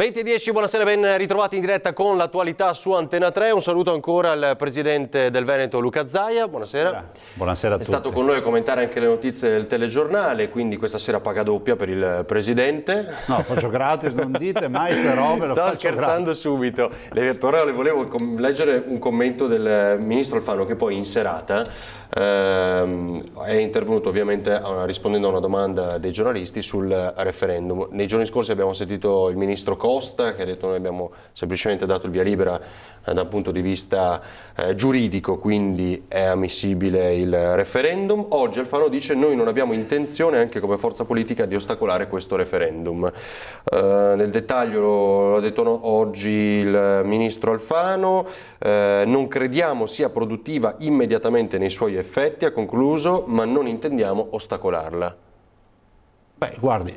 20:10, buonasera, ben ritrovati in diretta con l'attualità su Antena 3. Un saluto ancora al presidente del Veneto Luca Zaia, buonasera. Buonasera a tutti. È stato con noi a commentare anche le notizie del telegiornale, quindi questa sera paga doppia per il presidente. No, faccio gratis, non dite mai queste robe, lo faccio scherzando gratis. Subito. Però le volevo leggere un commento del ministro Alfano che poi in serata è intervenuto ovviamente rispondendo a una domanda dei giornalisti sul referendum. Nei giorni scorsi abbiamo sentito il ministro Costa che ha detto: noi abbiamo semplicemente dato il via libera da un punto di vista giuridico, quindi è ammissibile il referendum. Oggi Alfano dice: noi non abbiamo intenzione anche come forza politica di ostacolare questo referendum. Nel dettaglio l'ha detto oggi il ministro Alfano, non crediamo sia produttiva immediatamente nei suoi effetti, ha concluso, ma non intendiamo ostacolarla. Beh, guardi,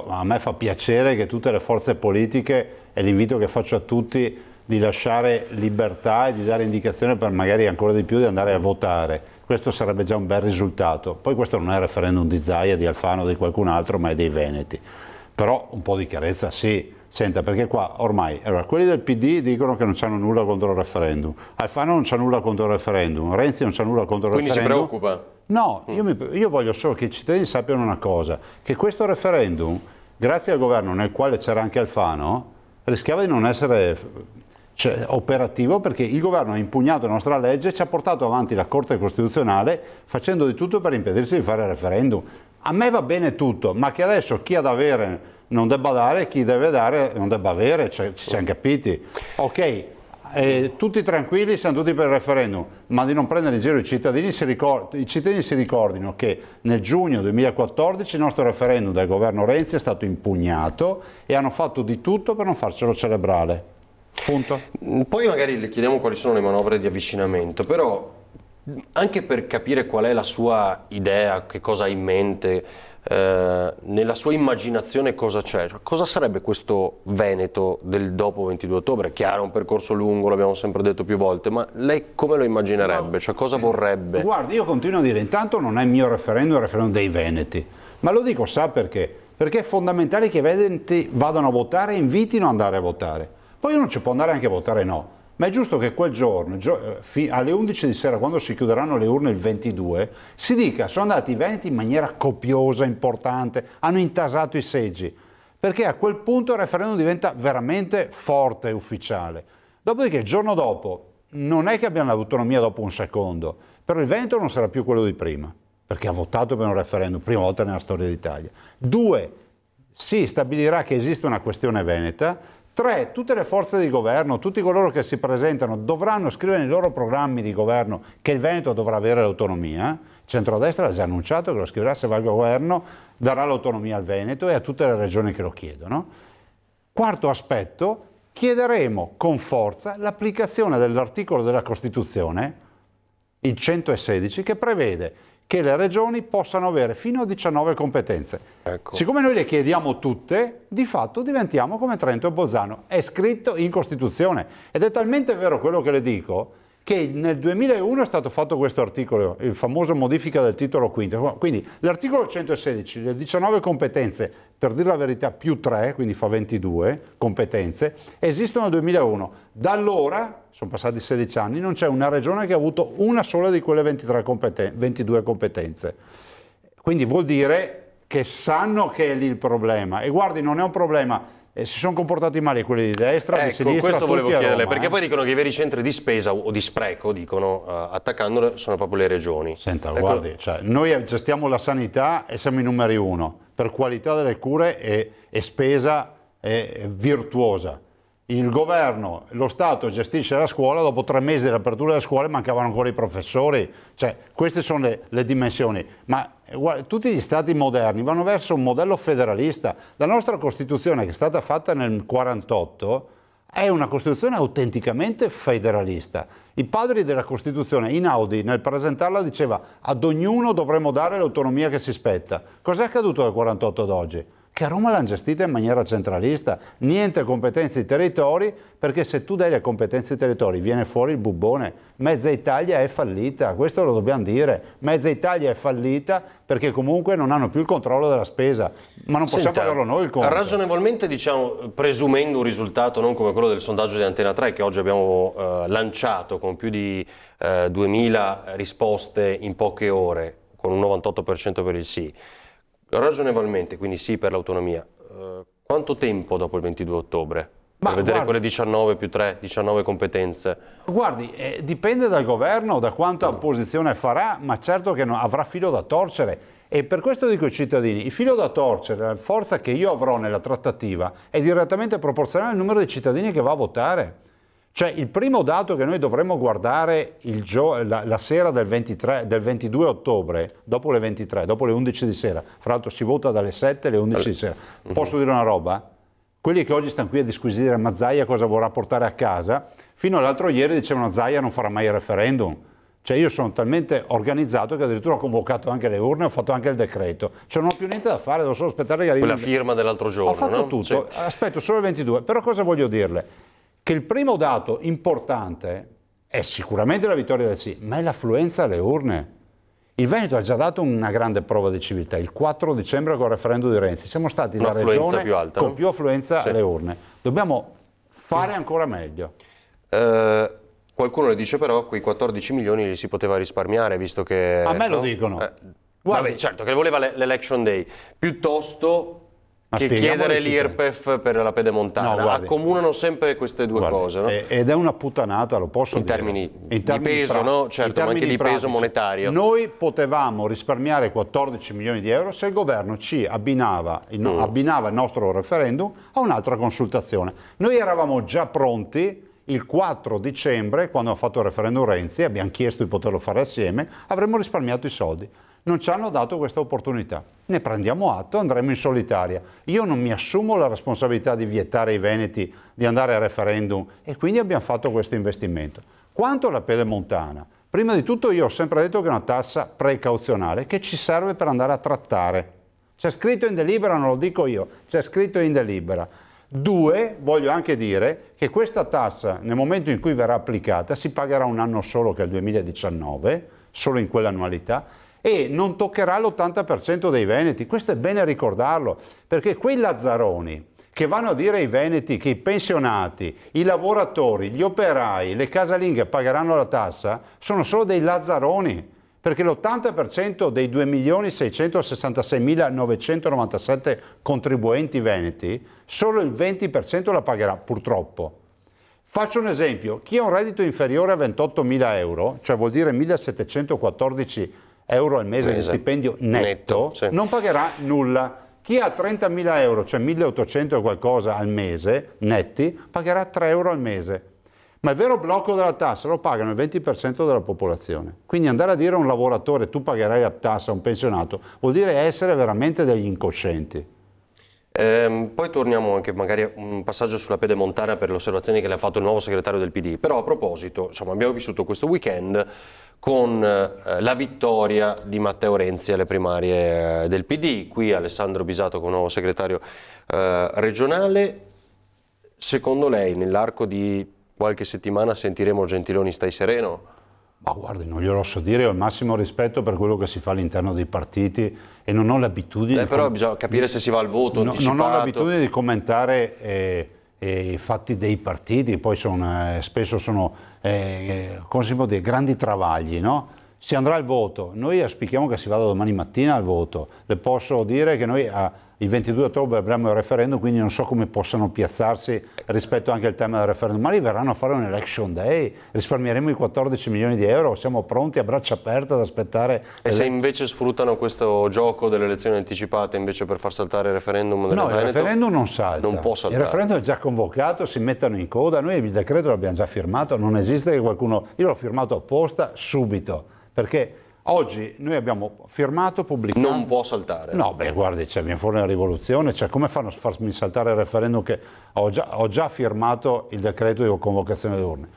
a me fa piacere che tutte le forze politiche, e l'invito che faccio a tutti, di lasciare libertà e di dare indicazione per magari ancora di più di andare a votare. Questo sarebbe già un bel risultato. Poi questo non è il referendum di Zaia, di Alfano o di qualcun altro, ma è dei veneti. Però un po' di chiarezza sì. Senta, perché qua ormai, allora, quelli del PD dicono che non c'hanno nulla contro il referendum, Alfano non c'ha nulla contro il referendum, Renzi non c'ha nulla contro il referendum. Quindi si preoccupa? No, io voglio solo che i cittadini sappiano una cosa, che questo referendum, grazie al governo nel quale c'era anche Alfano, rischiava di non essere operativo, perché il governo ha impugnato la nostra legge e ci ha portato avanti la Corte Costituzionale facendo di tutto per impedirsi di fare il referendum. A me va bene tutto, ma che adesso chi ha da avere non debba dare, chi deve dare non debba avere, ci siamo capiti. Ok, tutti tranquilli, siamo tutti per il referendum, ma di non prendere in giro i cittadini. I cittadini si ricordino che nel giugno 2014 il nostro referendum del governo Renzi è stato impugnato e hanno fatto di tutto per non farcelo celebrare. Punto. Poi magari le chiediamo quali sono le manovre di avvicinamento, però anche per capire qual è la sua idea, che cosa ha in mente, nella sua immaginazione cosa c'è, cosa sarebbe questo Veneto del dopo 22 ottobre? Chiaro, un percorso lungo, l'abbiamo sempre detto più volte, ma lei come lo immaginerebbe? Cioè, cosa vorrebbe? Guardi, io continuo a dire, intanto non è il mio referendum, è il referendum dei veneti, ma lo dico, sa perché? Perché è fondamentale che i veneti vadano a votare e invitino ad andare a votare. Poi uno ci può andare anche a votare no, ma è giusto che quel giorno, alle 11 di sera, quando si chiuderanno le urne il 22, si dica: sono andati i veneti in maniera copiosa, importante, hanno intasato i seggi, perché a quel punto il referendum diventa veramente forte e ufficiale. Dopodiché il giorno dopo non è che abbiamo l'autonomia dopo un secondo, però il Veneto non sarà più quello di prima, perché ha votato per un referendum, prima volta nella storia d'Italia. 2, si stabilirà che esiste una questione veneta. 3, tutte le forze di governo, tutti coloro che si presentano dovranno scrivere nei loro programmi di governo che il Veneto dovrà avere l'autonomia. Il centrodestra ha già annunciato che lo scriverà, se va al governo darà l'autonomia al Veneto e a tutte le regioni che lo chiedono. 4 aspetto, chiederemo con forza l'applicazione dell'articolo della Costituzione, il 116, che prevede che le regioni possano avere fino a 19 competenze. Ecco. Siccome noi le chiediamo tutte, di fatto diventiamo come Trento e Bolzano. È scritto in Costituzione ed è talmente vero quello che le dico che nel 2001 è stato fatto questo articolo, il famoso modifica del titolo quinto. Quindi l'articolo 116, le 19 competenze, per dire la verità più 3, quindi fa 22 competenze, esistono nel 2001. Da allora, sono passati 16 anni, non c'è una regione che ha avuto una sola di quelle 22 competenze. Quindi vuol dire che sanno che è lì il problema. E guardi, non è un problema. Si sono comportati male quelli di destra, di sinistra, questo volevo chiederle, Roma, perché poi dicono che i veri centri di spesa o di spreco, dicono, attaccandole, sono proprio le regioni. Senta, guardi, noi gestiamo la sanità e siamo i numeri 1 per qualità delle cure e spesa virtuosa. Il governo, lo Stato gestisce la scuola, dopo 3 mesi dell'apertura delle scuole mancavano ancora i professori, queste sono le dimensioni, ma guarda, tutti gli Stati moderni vanno verso un modello federalista. La nostra Costituzione, che è stata fatta nel 1948, è una Costituzione autenticamente federalista. I padri della Costituzione, Einaudi, nel presentarla diceva: ad ognuno dovremmo dare l'autonomia che si spetta. Cos'è accaduto dal 1948 ad oggi? che a Roma l'hanno gestita in maniera centralista, niente competenze di territori, perché se tu dai le competenze di territori viene fuori il bubbone. Mezza Italia è fallita, questo lo dobbiamo dire, mezza Italia è fallita perché comunque non hanno più il controllo della spesa, ma non possiamo pagarlo noi il conto. Ragionevolmente, diciamo, presumendo un risultato non come quello del sondaggio di Antena 3 che oggi abbiamo lanciato con più di 2000 risposte in poche ore, con un 98% per il sì, ragionevolmente, quindi sì per l'autonomia, quanto tempo dopo il 22 ottobre? Per vedere quelle 19 più 3, 19 competenze? Guardi, dipende dal governo, da quanta opposizione farà, ma certo che avrà filo da torcere. E per questo dico ai cittadini, il filo da torcere, la forza che io avrò nella trattativa è direttamente proporzionale al numero di cittadini che va a votare. Cioè il primo dato che noi dovremmo guardare la sera del 22 ottobre, dopo le 23, dopo le 11 di sera, fra l'altro si vota dalle 7 alle 11 di sera, posso dire una roba? Quelli che oggi stanno qui a disquisire Mazzaia cosa vorrà portare a casa, fino all'altro ieri dicevano Zaia non farà mai il referendum. Cioè io sono talmente organizzato che addirittura ho convocato anche le urne, ho fatto anche il decreto. Cioè non ho più niente da fare, devo solo aspettare che arrivi. Quella firma dell'altro giorno, ho fatto no? tutto, Sì. Aspetto solo il 22. Però cosa voglio dirle? Che il primo dato importante è sicuramente la vittoria del sì, ma è l'affluenza alle urne. Il Veneto ha già dato una grande prova di civiltà, il 4 dicembre con il referendum di Renzi. Siamo stati la regione più alta, con no? più affluenza Sì. alle urne. Dobbiamo fare ancora meglio. Qualcuno le dice però quei 14 milioni li si poteva risparmiare, visto che... A me lo dicono. Vabbè, certo, che voleva l'election day, piuttosto che spieghiamolo chiedere ai cittadini. l'IRPEF per la pedemontana. No, guardi. Accomunano sempre queste due cose, no? Ed è una puttanata, lo posso dire. In termini di peso, no? Certo, ma anche di peso monetario. Noi potevamo risparmiare 14 milioni di euro se il governo ci abbinava il nostro referendum a un'altra consultazione. Noi eravamo già pronti il 4 dicembre, quando ha fatto il referendum Renzi, abbiamo chiesto di poterlo fare assieme, avremmo risparmiato i soldi. Non ci hanno dato questa opportunità. Ne prendiamo atto, andremo in solitaria. Io non mi assumo la responsabilità di vietare ai veneti di andare al referendum e quindi abbiamo fatto questo investimento. Quanto alla pedemontana, prima di tutto io ho sempre detto che è una tassa precauzionale che ci serve per andare a trattare. C'è scritto in delibera, non lo dico io, c'è scritto in delibera. 2, voglio anche dire che questa tassa nel momento in cui verrà applicata si pagherà un anno solo, che è il 2019, solo in quell'annualità, e non toccherà l'80% dei veneti. Questo è bene ricordarlo, perché quei lazzaroni che vanno a dire ai veneti che i pensionati, i lavoratori, gli operai, le casalinghe pagheranno la tassa, sono solo dei lazzaroni, perché l'80% dei 2.666.997 contribuenti veneti, solo il 20% la pagherà, purtroppo. Faccio un esempio, chi ha un reddito inferiore a 28.000 euro, cioè vuol dire 1.714 euro al mese di stipendio netto, sì, non pagherà nulla. Chi ha 30.000 euro, cioè 1.800 e qualcosa al mese, netti, pagherà 3 euro al mese. Ma il vero blocco della tassa lo pagano il 20% della popolazione. Quindi andare a dire a un lavoratore tu pagherai la tassa a un pensionato vuol dire essere veramente degli incoscienti. Poi torniamo anche magari a un passaggio sulla pedemontana per le osservazioni che le ha fatto il nuovo segretario del PD. Però a proposito, insomma, abbiamo vissuto questo weekend con la vittoria di Matteo Renzi alle primarie del PD, qui Alessandro Bisato come nuovo segretario regionale. Secondo lei nell'arco di qualche settimana sentiremo Gentiloni stai sereno? Ma guardi, non glielo so dire, ho il massimo rispetto per quello che si fa all'interno dei partiti e non ho l'abitudine... però bisogna capire se si va al voto anticipato. Non ho l'abitudine di commentare i fatti dei partiti, poi spesso sono come si può dire, grandi travagli, no? Si andrà al voto, noi auspichiamo che si vada domani mattina al voto, le posso dire che noi il 22 ottobre avremo il referendum, quindi non so come possano piazzarsi rispetto anche al tema del referendum, ma lì verranno a fare un election day, risparmieremo i 14 milioni di euro, siamo pronti a braccia aperte ad aspettare. E se invece sfruttano questo gioco delle elezioni anticipate invece per far saltare il referendum del No, Veneto? il referendum non salta, non può saltare. Il referendum è già convocato, si mettono in coda, noi il decreto l'abbiamo già firmato, non esiste che qualcuno, io l'ho firmato apposta subito, perché oggi noi abbiamo firmato, pubblicato... Non può saltare. No, beh, guardi, viene fuori una rivoluzione, come fanno a farmi saltare il referendum che ho già firmato il decreto di convocazione delle urne?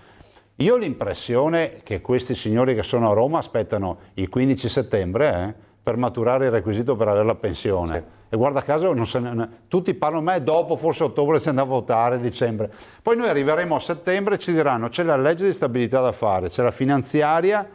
Io ho l'impressione che questi signori che sono a Roma aspettano il 15 settembre per maturare il requisito per avere la pensione. Sì. E guarda caso tutti parlano, ma dopo forse ottobre si andrà a votare, dicembre. Poi noi arriveremo a settembre e ci diranno c'è la legge di stabilità da fare, c'è la finanziaria,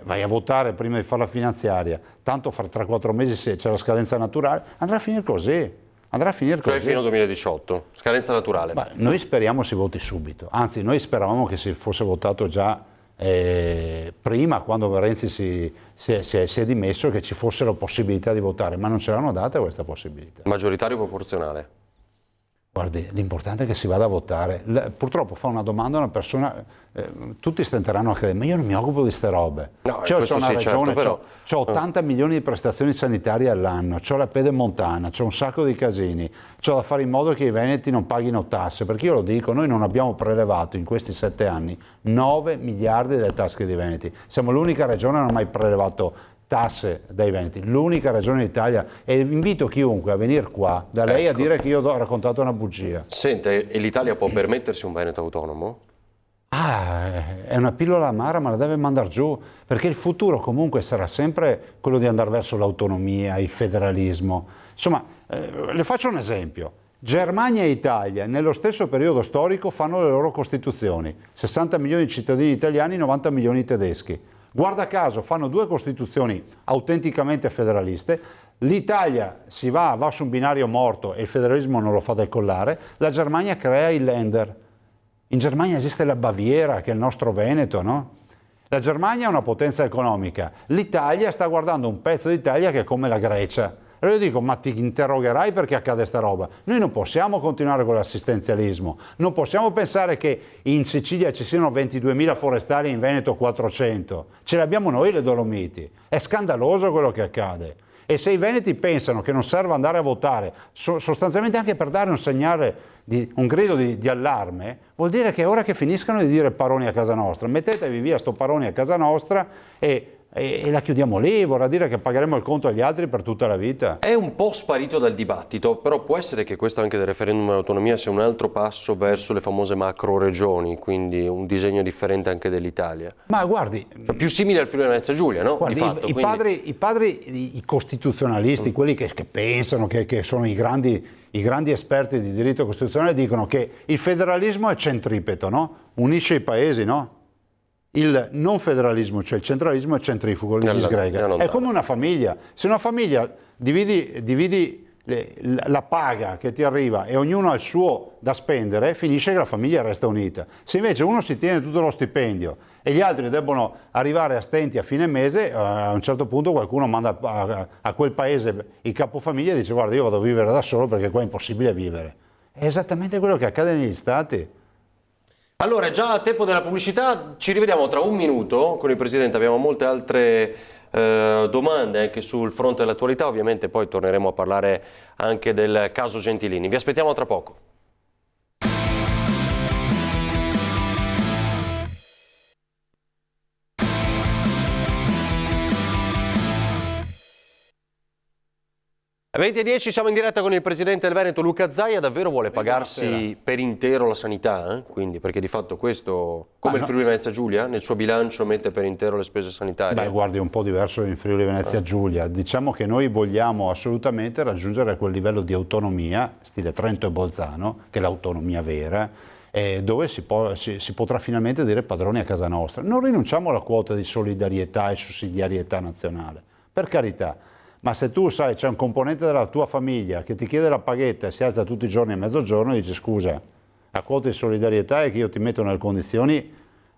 vai a votare prima di fare la finanziaria, tanto fra 3-4 mesi se c'è la scadenza naturale, andrà a finire così. Andrà a finire così. Cioè fino al 2018, scadenza naturale. Beh, noi speriamo si voti subito, anzi noi speravamo che si fosse votato già prima, quando Renzi si è dimesso, che ci fosse la possibilità di votare, ma non ce l'hanno data questa possibilità. Maggioritario proporzionale? Guardi, l'importante è che si vada a votare. Purtroppo fa una domanda a una persona, tutti stenteranno a credere, ma io non mi occupo di queste robe. No, c'ho una regione, certo, c'ho 80 milioni di prestazioni sanitarie all'anno, c'ho la pedemontana, c'ho un sacco di casini, c'ho da fare in modo che i veneti non paghino tasse, perché io lo dico, noi non abbiamo prelevato in questi 7 anni 9 miliardi dalle tasche dei veneti. Siamo l'unica regione che non ha mai prelevato tasse dai veneti, l'unica regione d'Italia, e invito chiunque a venire qua da lei a dire che io ho raccontato una bugia. Senta, e l'Italia può permettersi un Veneto autonomo? È una pillola amara, ma la deve mandare giù, perché il futuro comunque sarà sempre quello di andare verso l'autonomia, il federalismo. Insomma, le faccio un esempio. Germania e Italia nello stesso periodo storico fanno le loro costituzioni, 60 milioni di cittadini italiani, 90 milioni di tedeschi. Guarda caso fanno 2 costituzioni autenticamente federaliste, l'Italia va su un binario morto e il federalismo non lo fa decollare, la Germania crea il Länder. In Germania esiste la Baviera, che è il nostro Veneto, no? La Germania è una potenza economica, l'Italia sta guardando un pezzo d'Italia che è come la Grecia. E io dico, ma ti interrogherai perché accade sta roba? Noi non possiamo continuare con l'assistenzialismo, non possiamo pensare che in Sicilia ci siano 22.000 forestali e in Veneto 400. Ce le abbiamo noi le Dolomiti. È scandaloso quello che accade. E se i veneti pensano che non serve andare a votare, sostanzialmente anche per dare un segnale, un grido di allarme, vuol dire che è ora che finiscano di dire paroni a casa nostra. Mettetevi via sto paroni a casa nostra e la chiudiamo lì, vorrà dire che pagheremo il conto agli altri per tutta la vita. È un po' sparito dal dibattito, però può essere che questo anche del referendum all'autonomia sia un altro passo verso le famose macro regioni, quindi un disegno differente anche dell'Italia. Ma guardi, più simile al Friuli Venezia Giulia, no? Guardi, di fatto, i padri, i costituzionalisti, quelli che pensano che sono i grandi esperti di diritto costituzionale, dicono che il federalismo è centripeto, no? Unisce i paesi, no? Il non federalismo, cioè il centralismo, è centrifugo, li disgrega. È come una famiglia. Se una famiglia dividi la paga che ti arriva e ognuno ha il suo da spendere, finisce che la famiglia resta unita. Se invece uno si tiene tutto lo stipendio e gli altri debbono arrivare a stenti a fine mese, a un certo punto qualcuno manda a quel paese il capofamiglia e dice guarda, io vado a vivere da solo perché qua è impossibile vivere. È esattamente quello che accade negli stati. Allora, già a tempo della pubblicità, ci rivediamo tra un minuto con il Presidente, abbiamo molte altre domande anche sul fronte dell'attualità, ovviamente poi torneremo a parlare anche del caso Gentilini. Vi aspettiamo tra poco. Alle 20:10 siamo in diretta con il Presidente del Veneto, Luca Zaia. Davvero vuole pagarsi per intero la sanità? Quindi, perché di fatto questo, come il Friuli Venezia Giulia, nel suo bilancio mette per intero le spese sanitarie? Beh, guardi, è un po' diverso in Friuli Venezia Giulia. Diciamo che noi vogliamo assolutamente raggiungere quel livello di autonomia, stile Trento e Bolzano, che è l'autonomia vera, dove si potrà finalmente dire padroni a casa nostra. Non rinunciamo alla quota di solidarietà e sussidiarietà nazionale, per carità. Ma se tu sai, c'è un componente della tua famiglia che ti chiede la paghetta e si alza tutti i giorni a mezzogiorno e dice scusa, la quota di solidarietà è che io ti metto nelle condizioni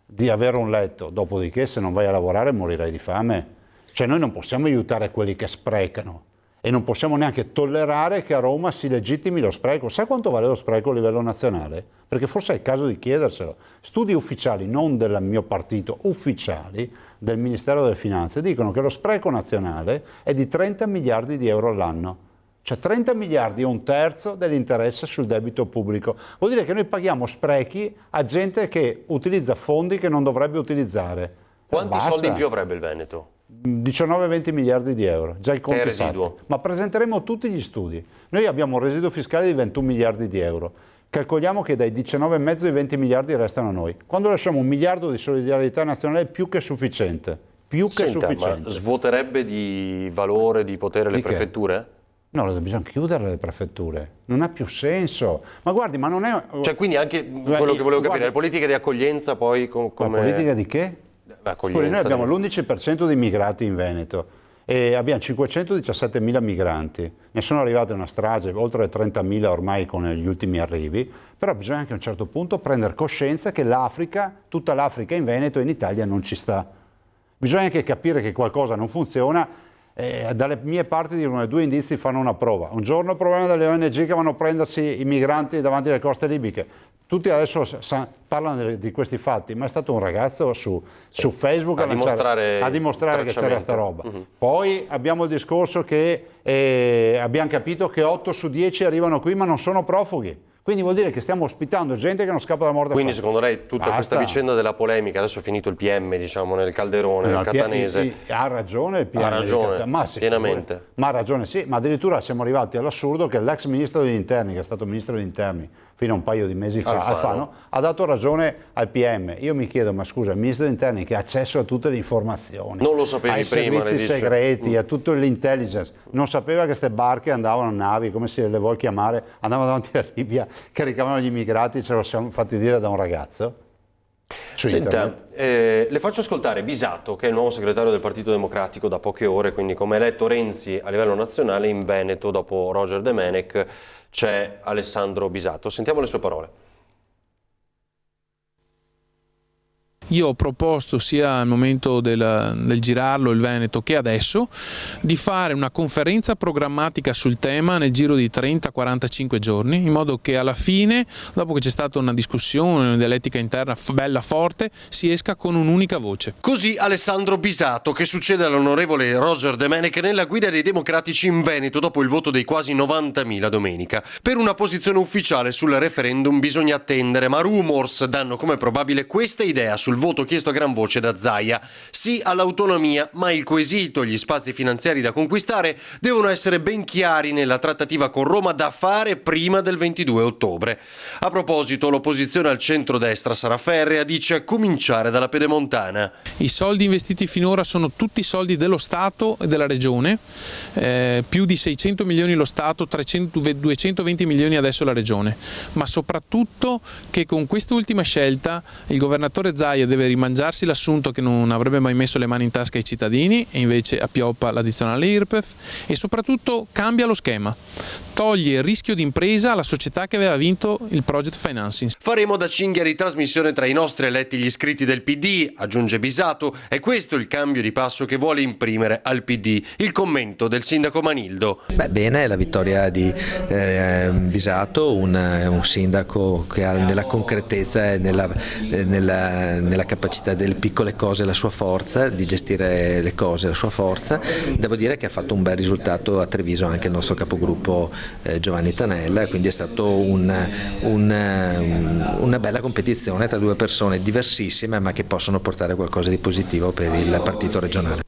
di avere un letto, dopodiché se non vai a lavorare morirai di fame. Cioè noi non possiamo aiutare quelli che sprecano e non possiamo neanche tollerare che a Roma si legittimi lo spreco. Sai quanto vale lo spreco a livello nazionale? Perché forse è il caso di chiederselo. Studi ufficiali, non del mio partito, ufficiali del Ministero delle Finanze, dicono che lo spreco nazionale è di 30 miliardi di euro all'anno. Cioè 30 miliardi è un terzo dell'interesse sul debito pubblico. Vuol dire che noi paghiamo sprechi a gente che utilizza fondi che non dovrebbe utilizzare. Quanti soldi in più avrebbe il Veneto? 19-20 miliardi di euro, già i conti residuo. Fatti. Ma presenteremo tutti gli studi. Noi abbiamo un residuo fiscale di 21 miliardi di euro. Calcoliamo che dai 19,5 ai 20 miliardi restano a noi. Quando lasciamo 1 miliardo di solidarietà nazionale è più che sufficiente. più che Senta, sufficiente. ma svuoterebbe di valore, di potere le Di che? prefetture? No, bisogna chiudere le prefetture, non ha più senso. Ma guardi, ma non è... Cioè, quindi anche quello che volevo capire, le politiche di accoglienza poi come... La politica di che? Accoglienza, Scusi, noi abbiamo l'11% di immigrati in Veneto e abbiamo 517.000 migranti, ne sono arrivate una strage, oltre 30.000 ormai con gli ultimi arrivi, però bisogna anche a un certo punto prendere coscienza che l'Africa, tutta l'Africa in Veneto e in Italia non ci sta. Bisogna anche capire che qualcosa non funziona. Dalle mie parti dicono che 2 indizi fanno una prova. Un giorno il problema delle ONG che vanno a prendersi i migranti davanti alle coste libiche. Tutti adesso parlano di questi fatti, ma è stato un ragazzo su Facebook a dimostrare che c'era sta roba. Poi abbiamo il discorso che abbiamo capito che 8 su 10 arrivano qui ma non sono profughi. Quindi vuol dire che stiamo ospitando gente che non scappa dalla morte. Quindi secondo lei tutta questa vicenda della polemica, adesso è finito il PM, diciamo, nel calderone, nel catanese. Ha ragione il PM. Ha ragione, ma sì, pienamente. Ma ha ragione, sì, ma addirittura siamo arrivati all'assurdo che l'ex ministro degli interni, che è stato ministro degli interni fino a un paio di mesi fa, Alfano, ha dato ragione al PM. Io mi chiedo, ma scusa, il ministro degli interni che ha accesso a tutte le informazioni, non lo sapevi ai prima, servizi segreti, a tutto l'intelligence, non sapeva che queste barche andavano, navi, come se le vuol chiamare, andavano davanti alla Libia, caricavano gli immigrati, ce lo siamo fatti dire da un ragazzo. Senta, le faccio ascoltare Bisato, che è il nuovo segretario del Partito Democratico da poche ore, quindi come eletto Renzi a livello nazionale, in Veneto dopo Roger Domenech c'è Alessandro Bisato. Sentiamo le sue parole. Io ho proposto sia al momento del girarlo il Veneto che adesso di fare una conferenza programmatica sul tema nel giro di 30-45 giorni, in modo che alla fine, dopo che c'è stata una discussione dell'etica interna bella forte, si esca con un'unica voce. Così Alessandro Bisato, che succede all'onorevole Roger Domenech nella guida dei democratici in Veneto dopo il voto dei quasi 90.000 domenica. Per una posizione ufficiale sul referendum bisogna attendere, ma rumors danno come probabile questa idea sul voto chiesto a gran voce da Zaia. Sì all'autonomia, ma il quesito, gli spazi finanziari da conquistare devono essere ben chiari nella trattativa con Roma da fare prima del 22 ottobre. A proposito, l'opposizione al centrodestra sarà ferrea, dice, a cominciare dalla Pedemontana. I soldi investiti finora sono tutti soldi dello Stato e della Regione, più di 600 milioni lo Stato, 220 milioni adesso la Regione, ma soprattutto che con quest'ultima scelta il governatore Zaia deve rimangiarsi l'assunto che non avrebbe mai messo le mani in tasca ai cittadini e invece appioppa l'addizionale IRPEF, e soprattutto cambia lo schema, toglie il rischio d'impresa alla società che aveva vinto il project financing. Faremo da cinghia di trasmissione tra i nostri eletti gli iscritti del PD, aggiunge Bisato, è questo il cambio di passo che vuole imprimere al PD. Il commento del sindaco Manildo. Bene, la vittoria di Bisato, un sindaco che ha nella concretezza e nella capacità delle piccole cose la sua forza, di gestire le cose la sua forza. Devo dire che ha fatto un bel risultato a Treviso anche il nostro capogruppo Giovanni Tanella, quindi è stato una bella competizione tra due persone diversissime ma che possono portare qualcosa di positivo per il partito regionale.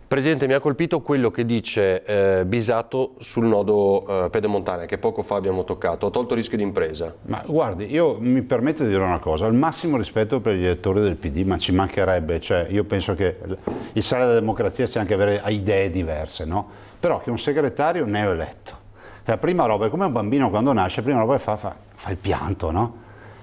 Presidente, mi ha colpito quello che dice Bisato sul nodo Pedemontana, che poco fa abbiamo toccato. Ha tolto il rischio di impresa. Ma guardi, io mi permetto di dire una cosa, al massimo rispetto per gli elettori del PD, ma ci mancherebbe, cioè io penso che il sale della democrazia sia anche avere idee diverse, no? Però che un segretario neoeletto, la prima roba è come un bambino quando nasce, la prima roba che fa il pianto, no?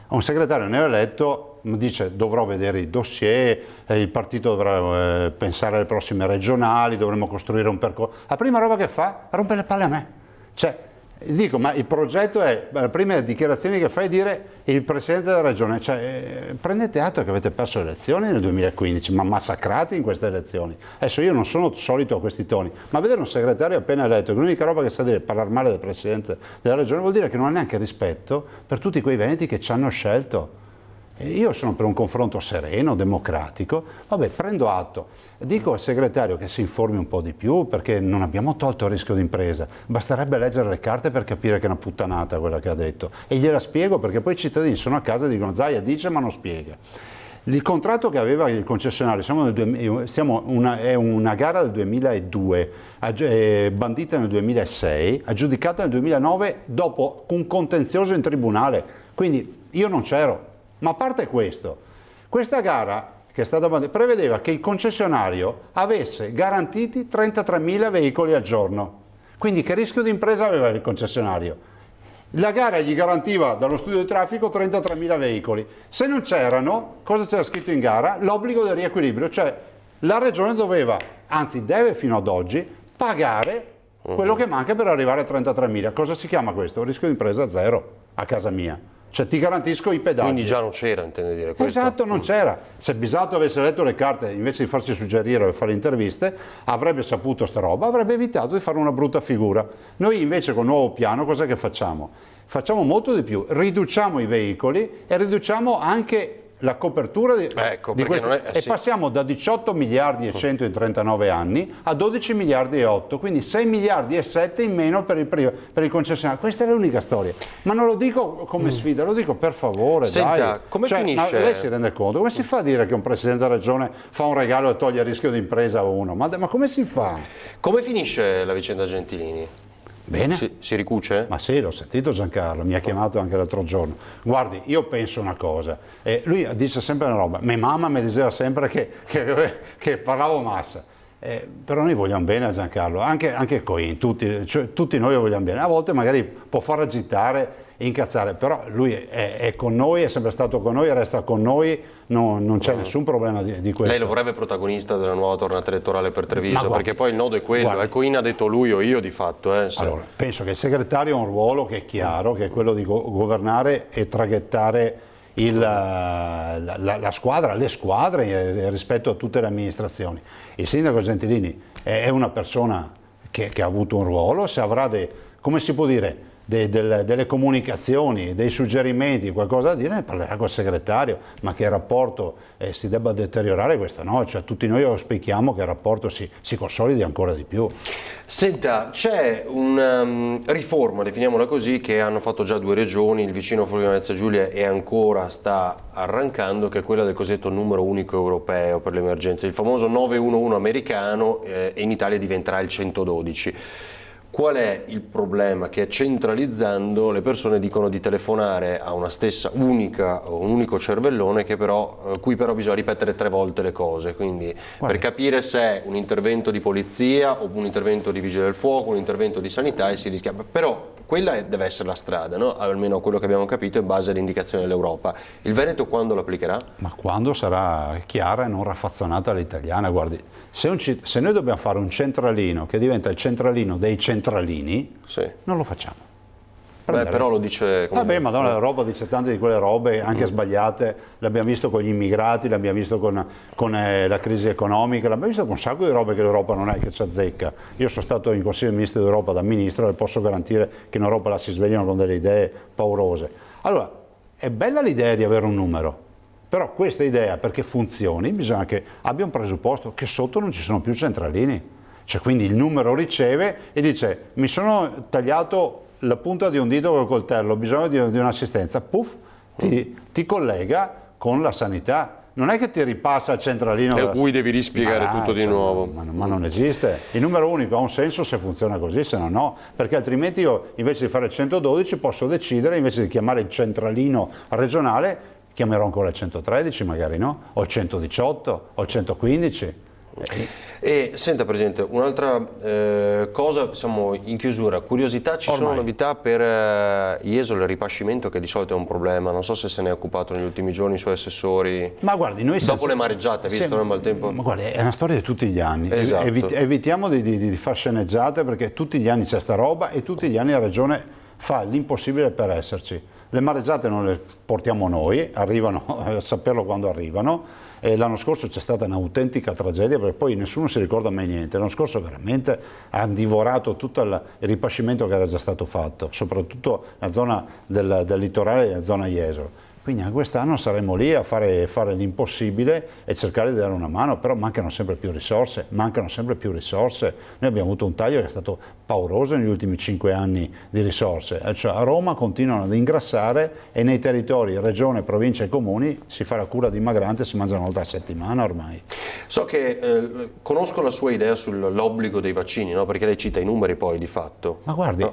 Un segretario neoeletto dice dovrò vedere i dossier, il partito dovrà pensare alle prossime regionali, dovremo costruire un percorso. La prima roba che fa è rompere le palle a me. Cioè, dico, ma il progetto è, le prime dichiarazioni che fai è dire il Presidente della Regione, cioè prendete atto che avete perso le elezioni nel 2015, ma massacrati in queste elezioni. Adesso io non sono solito a questi toni, ma vedere un segretario appena eletto, che l'unica roba che sa dire è parlare male del Presidente della Regione, vuol dire che non ha neanche rispetto per tutti quei veneti che ci hanno scelto. Io sono per un confronto sereno, democratico, vabbè, prendo atto, dico al segretario che si informi un po' di più perché non abbiamo tolto il rischio d'impresa, basterebbe leggere le carte per capire che è una puttanata quella che ha detto e gliela spiego perché poi i cittadini sono a casa e dicono Zaia dice ma non spiega. Il contratto che aveva il concessionario, è una gara del 2002, bandita nel 2006, aggiudicata nel 2009 dopo un contenzioso in tribunale, quindi io non c'ero. Ma a parte questo, questa gara che è stata prevedeva che il concessionario avesse garantiti 33.000 veicoli al giorno. Quindi che rischio di impresa aveva il concessionario? La gara gli garantiva dallo studio di traffico 33.000 veicoli. Se non c'erano, cosa c'era scritto in gara? L'obbligo del riequilibrio, cioè la regione doveva, anzi deve fino ad oggi, pagare quello che manca per arrivare a 33.000. Cosa si chiama questo? Rischio di impresa zero a casa mia. Cioè ti garantisco i pedaggi. Quindi già non c'era, intende dire questo? Esatto, non c'era. Se Bisato avesse letto le carte invece di farsi suggerire o fare interviste, avrebbe saputo sta roba, avrebbe evitato di fare una brutta figura. Noi invece con il nuovo piano cos'è che facciamo? Facciamo molto di più, riduciamo i veicoli e riduciamo anche la copertura di questo e passiamo da 18 miliardi e 100 in 39 anni a 12 miliardi e 8, quindi 6 miliardi e 7 in meno per il concessionario. Questa è l'unica storia, ma non lo dico come sfida, lo dico per favore. Senta, dai. come finisce? Lei si rende conto? Come si fa a dire che un presidente della regione fa un regalo e toglie il rischio di impresa a uno? Ma come si fa? Come finisce la vicenda Gentilini? Bene. Si ricuce? Ma sì, l'ho sentito Giancarlo, mi ha chiamato anche l'altro giorno. Guardi, io penso una cosa, lui dice sempre una roba, mia mamma mi diceva sempre che parlavo massa, però noi vogliamo bene a Giancarlo, anche Coin, tutti noi lo vogliamo bene, a volte magari può far agitare, incazzare, però lui è con noi, è sempre stato con noi, resta con noi, non c'è nessun problema di questo. Lei lo vorrebbe protagonista della nuova tornata elettorale per Treviso, perché poi il nodo è quello, Coin ha detto lui o io di fatto. Allora, penso che il segretario ha un ruolo che è chiaro, che è quello di governare e traghettare la squadra, le squadre rispetto a tutte le amministrazioni. Il sindaco Gentilini è una persona che ha avuto un ruolo, se avrà come si può dire, delle comunicazioni, dei suggerimenti, qualcosa da dire, ne parlerà col segretario, ma che il rapporto si debba deteriorare, questo no, cioè tutti noi auspichiamo che il rapporto si consolidi ancora di più. Senta, c'è una riforma, definiamola così, che hanno fatto già 2 regioni, il vicino Friuli Venezia Giulia e ancora sta arrancando, che è quella del cosiddetto numero unico europeo per le emergenze, il famoso 911 americano, e in Italia diventerà il 112. Qual è il problema? Che centralizzando le persone dicono di telefonare a una stessa un unico cervellone cui però bisogna ripetere 3 volte le cose, quindi per capire se è un intervento di polizia o un intervento di vigile del fuoco, un intervento di sanità e si rischia, però quella deve essere la strada, no? Almeno quello che abbiamo capito in base alle indicazioni dell'Europa. Il Veneto quando l'applicherà? Ma quando sarà chiara e non raffazzonata all'italiana, guardi, se noi dobbiamo fare un centralino che diventa il centralino dei centralini, non lo facciamo. Però lo dice... Vabbè, Madonna, l'Europa dice tante di quelle robe anche sbagliate, l'abbiamo visto con gli immigrati, l'abbiamo visto con la crisi economica, l'abbiamo visto con un sacco di robe che l'Europa non è che ci azzecca. Io sono stato in Consiglio dei Ministri d'Europa da Ministro e posso garantire che in Europa la si svegliano con delle idee paurose. Allora, è bella l'idea di avere un numero, però questa idea, perché funzioni, bisogna che abbia un presupposto che sotto non ci sono più centralini. Cioè, quindi il numero riceve e dice mi sono tagliato la punta di un dito col coltello, ho bisogno di un'assistenza, puff, ti collega con la sanità. Non è che ti ripassa il centralino e cui devi rispiegare tutto di nuovo. Ma non esiste. Il numero unico ha un senso se funziona così, se no, perché altrimenti io invece di fare il 112 posso decidere, invece di chiamare il centralino regionale, chiamerò ancora il 113 magari, no? O il 118 o il 115. E senta Presidente, un'altra cosa, siamo in chiusura, curiosità, ci sono novità per Jesolo, il ripascimento che di solito è un problema, non so se se ne è occupato negli ultimi giorni i suoi assessori, ma guardi, noi dopo le mareggiate, visto nel maltempo? Ma guardi, è una storia di tutti gli anni, esatto. Evitiamo di far sceneggiate perché tutti gli anni c'è sta roba e tutti gli anni la Regione fa l'impossibile per esserci. Le mareggiate non le portiamo noi, arrivano a saperlo quando arrivano. L'anno scorso c'è stata un'autentica tragedia perché poi nessuno si ricorda mai niente. L'anno scorso veramente hanno divorato tutto il ripascimento che era già stato fatto, soprattutto la zona del litorale e la zona Jesolo. Quindi anche quest'anno saremo lì a fare l'impossibile e cercare di dare una mano, però mancano sempre più risorse. Noi abbiamo avuto un taglio che è stato pauroso negli ultimi 5 anni di risorse. Cioè a Roma continuano ad ingrassare e nei territori, regione, provincia e comuni si fa la cura dimagrante e si mangia una volta a settimana ormai. So che conosco la sua idea sull'obbligo dei vaccini, no? Perché lei cita i numeri poi di fatto. Ma guardi,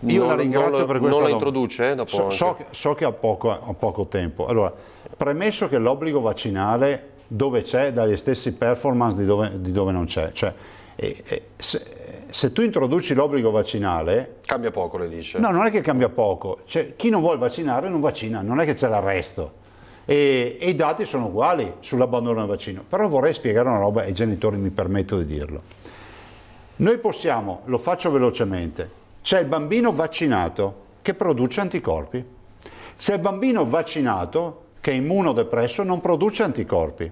io la ringrazio per questo. Non la introduce? Dopo so che ha poco tempo. Allora, premesso che l'obbligo vaccinale dove c'è dagli stessi performance di dove non c'è. Cioè, se tu introduci l'obbligo vaccinale... Cambia poco, le dice? No, non è che cambia poco. Cioè, chi non vuole vaccinare non vaccina, non è che c'è l'arresto. E i dati sono uguali sull'abbandono del vaccino. Però vorrei spiegare una roba ai genitori, mi permetto di dirlo. Noi possiamo, lo faccio velocemente, c'è il bambino vaccinato che produce anticorpi, c'è il bambino vaccinato che è immunodepresso, non produce anticorpi.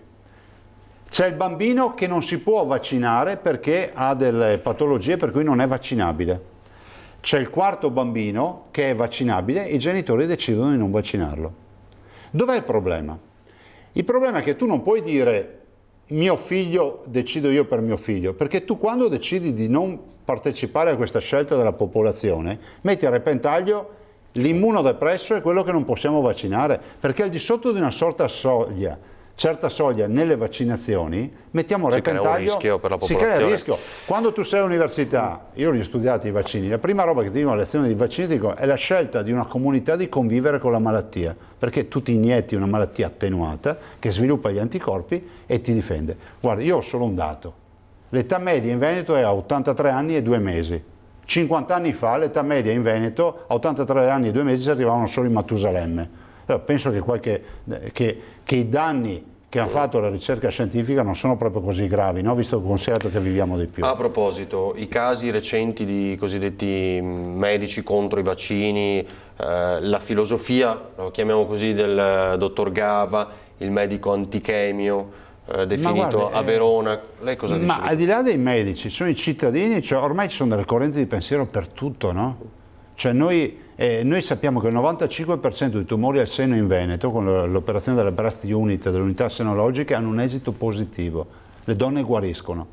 C'è il bambino che non si può vaccinare perché ha delle patologie per cui non è vaccinabile. C'è il quarto bambino che è vaccinabile e i genitori decidono di non vaccinarlo. Dov'è il problema? Il problema è che tu non puoi dire mio figlio, decido io per mio figlio, perché tu quando decidi di non partecipare a questa scelta della popolazione metti a repentaglio l'immunodepresso e quello che non possiamo vaccinare, perché al di sotto di una certa soglia nelle vaccinazioni mettiamo a repentaglio, si crea un rischio per la popolazione. Si crea il rischio. Quando tu sei all'università, io li ho studiati i vaccini, la prima roba che ti dicono a lezione di vaccini dico, è la scelta di una comunità di convivere con la malattia, perché tu ti inietti una malattia attenuata che sviluppa gli anticorpi e ti difende. Guarda, io ho solo un dato, l'età media in Veneto è a 83 anni e 2 mesi. 50 anni fa l'età media in Veneto a 83 anni e 2 mesi si arrivavano solo in Matusalemme. Allora, penso che i danni che hanno fatto la ricerca scientifica non sono proprio così gravi, no? Visto considerato che viviamo di più. A proposito, i casi recenti di cosiddetti medici contro i vaccini, la filosofia, lo chiamiamo così, del dottor Gava, il medico antichemio, definito a Verona, lei cosa dice? Ma al di là dei medici, sono i cittadini, cioè ormai ci sono delle correnti di pensiero per tutto, no? Cioè noi sappiamo che il 95% dei tumori al seno in Veneto, con l'operazione della breast unit, delle unità senologiche, hanno un esito positivo. Le donne guariscono.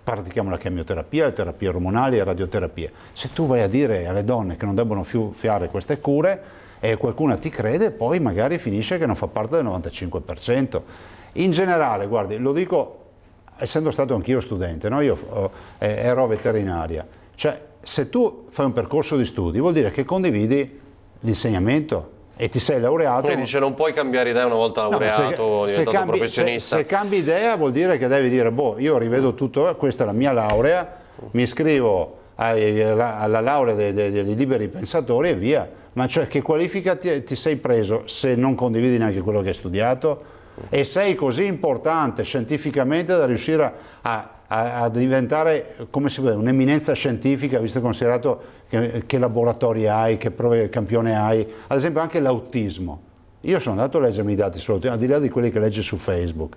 Pratichiamo la chemioterapia, le terapie ormonali, le radioterapie. Se tu vai a dire alle donne che non debbono fare queste cure e qualcuno ti crede, poi magari finisce che non fa parte del 95%. In generale, guardi, lo dico essendo stato anch'io studente, no? Io ero veterinaria, cioè se tu fai un percorso di studi vuol dire che condividi l'insegnamento e ti sei laureato. Lei dice non puoi cambiare idea una volta laureato, diventato professionista. Se cambi idea vuol dire che devi dire, boh, io rivedo tutto, questa è la mia laurea, mi iscrivo alla laurea dei liberi pensatori e via. Ma cioè che qualifica ti sei preso se non condividi neanche quello che hai studiato? E sei così importante scientificamente da riuscire a diventare, come si può dire, un'eminenza scientifica, visto e considerato che laboratori hai, che prove campione hai, ad esempio anche l'autismo. Io sono andato a leggermi i dati sull'autismo, al di là di quelli che leggi su Facebook.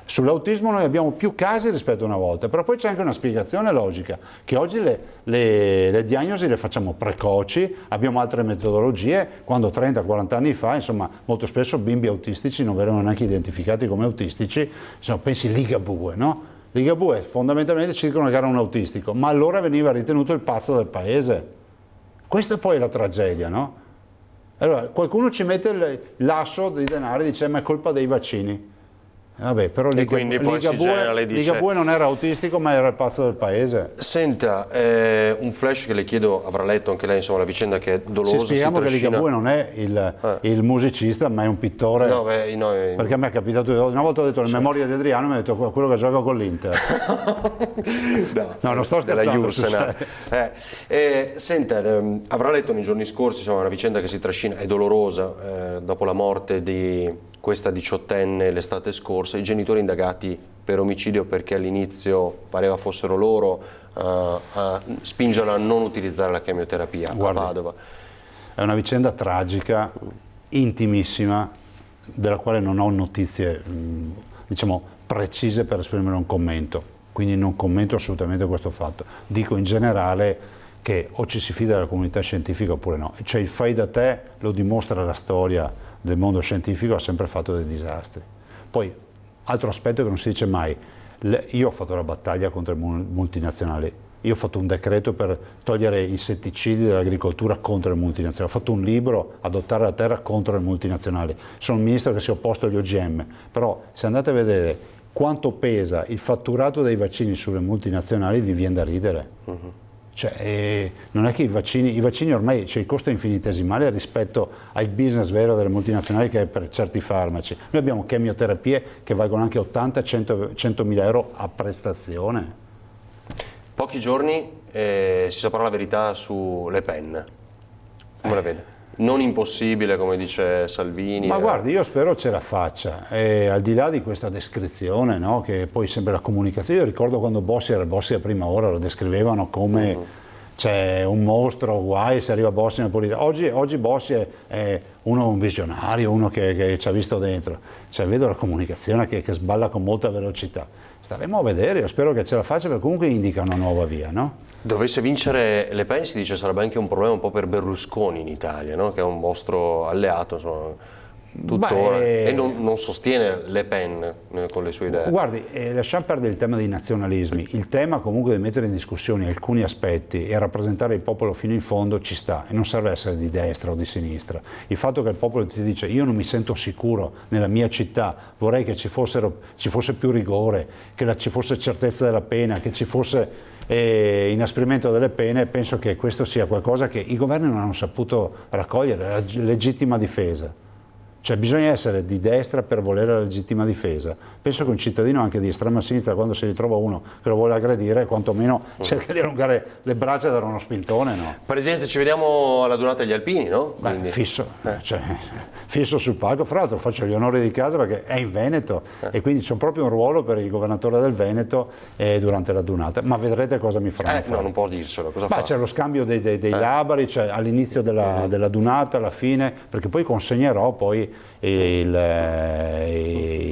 Sull'autismo noi abbiamo più casi rispetto a una volta, però poi c'è anche una spiegazione logica, che oggi le diagnosi le facciamo precoci, abbiamo altre metodologie, quando 30-40 anni fa, insomma, molto spesso bimbi autistici non venivano neanche identificati come autistici, insomma, pensi Ligabue, no? Ligabue fondamentalmente ci dicono che era un autistico, ma allora veniva ritenuto il pazzo del paese. Questa poi è la tragedia, no? Allora, qualcuno ci mette l'asso di denaro e dice ma è colpa dei vaccini. Vabbè, però Ligabue non era autistico ma era il pazzo del paese. Senta, un flash che le chiedo, avrà letto anche lei, insomma, la vicenda che è dolosa. Spieghiamo che Ligabue non è il musicista ma è un pittore, perché a me è capitato, una volta ho detto le memorie di Adriano, mi ha detto quello che gioca con l'Inter. no, non sto scherzando. Senta, avrà letto nei giorni scorsi, insomma, una vicenda che si trascina, è dolorosa, dopo la morte di questa 18enne l'estate scorsa, i genitori indagati per omicidio perché all'inizio pareva fossero loro a spingerla a non utilizzare la chemioterapia. Guardi, a Padova. È una vicenda tragica, intimissima, della quale non ho notizie diciamo, precise per esprimere un commento, quindi non commento assolutamente questo fatto. Dico in generale che o ci si fida della comunità scientifica oppure no, cioè il fai da te lo dimostra la storia del mondo scientifico, ha sempre fatto dei disastri. Poi, altro aspetto che non si dice mai, io ho fatto la battaglia contro le multinazionali, io ho fatto un decreto per togliere i insetticidi dall'agricoltura contro le multinazionali, ho fatto un libro, Adottare la terra contro le multinazionali, sono un ministro che si è opposto agli OGM, però se andate a vedere quanto pesa il fatturato dei vaccini sulle multinazionali vi viene da ridere. Cioè, non è che i vaccini ormai, cioè, il costo è infinitesimale rispetto al business vero delle multinazionali che è per certi farmaci. Noi abbiamo chemioterapie che valgono anche 80-100 mila euro a prestazione. Pochi giorni si saprà la verità su Le Pen. Come la vede? Non impossibile, come dice Salvini. Ma guardi, io spero ce la faccia, al di là di questa descrizione, no, che poi sembra la comunicazione. Io ricordo quando Bossi era il Bossi a prima ora, lo descrivevano come un mostro, guai se arriva Bossi nella politica. Oggi Bossi è un visionario, uno che ci ha visto dentro. Cioè, vedo la comunicazione che sballa con molta velocità. Staremo a vedere, io spero che ce la faccia, perché comunque indica una nuova via, no? Dovesse vincere Le Pen, si dice sarebbe anche un problema un po' per Berlusconi in Italia, no? Che è un vostro alleato, insomma, tuttora, e non sostiene Le Pen con le sue idee. Guardi, lasciamo perdere il tema dei nazionalismi. Il tema comunque di mettere in discussione alcuni aspetti e rappresentare il popolo fino in fondo ci sta, e non serve essere di destra o di sinistra. Il fatto che il popolo ti dice io non mi sento sicuro nella mia città, vorrei che ci fosse più rigore, che ci fosse certezza della pena, che ci fosse inasprimento delle pene, penso che questo sia qualcosa che i governi non hanno saputo raccogliere, la legittima difesa. Cioè, bisogna essere di destra per volere la legittima difesa. Penso che un cittadino anche di estrema sinistra, quando si ritrova uno che lo vuole aggredire, quantomeno cerca di allungare le braccia e dare uno spintone, no? Presidente, ci vediamo alla durata degli Alpini, no? Beh, fisso sul palco. Fra l'altro faccio gli onori di casa perché è in Veneto e quindi c'è proprio un ruolo per il governatore del Veneto durante la Dunata. Ma vedrete cosa mi faranno fare. No, non può dirselo. Cosa fa? C'è lo scambio dei labari, cioè all'inizio della Dunata, alla fine, perché poi consegnerò poi il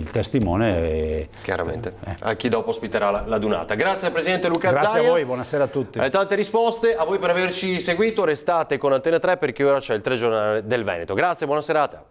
testimone. Chiaramente, a chi dopo ospiterà la Dunata. Grazie al Presidente Luca Zaia. Grazie a voi, buonasera a tutti. Alle tante risposte, a voi per averci seguito, restate con Antena 3 perché ora c'è il telegiornale del Veneto. Grazie, buona serata.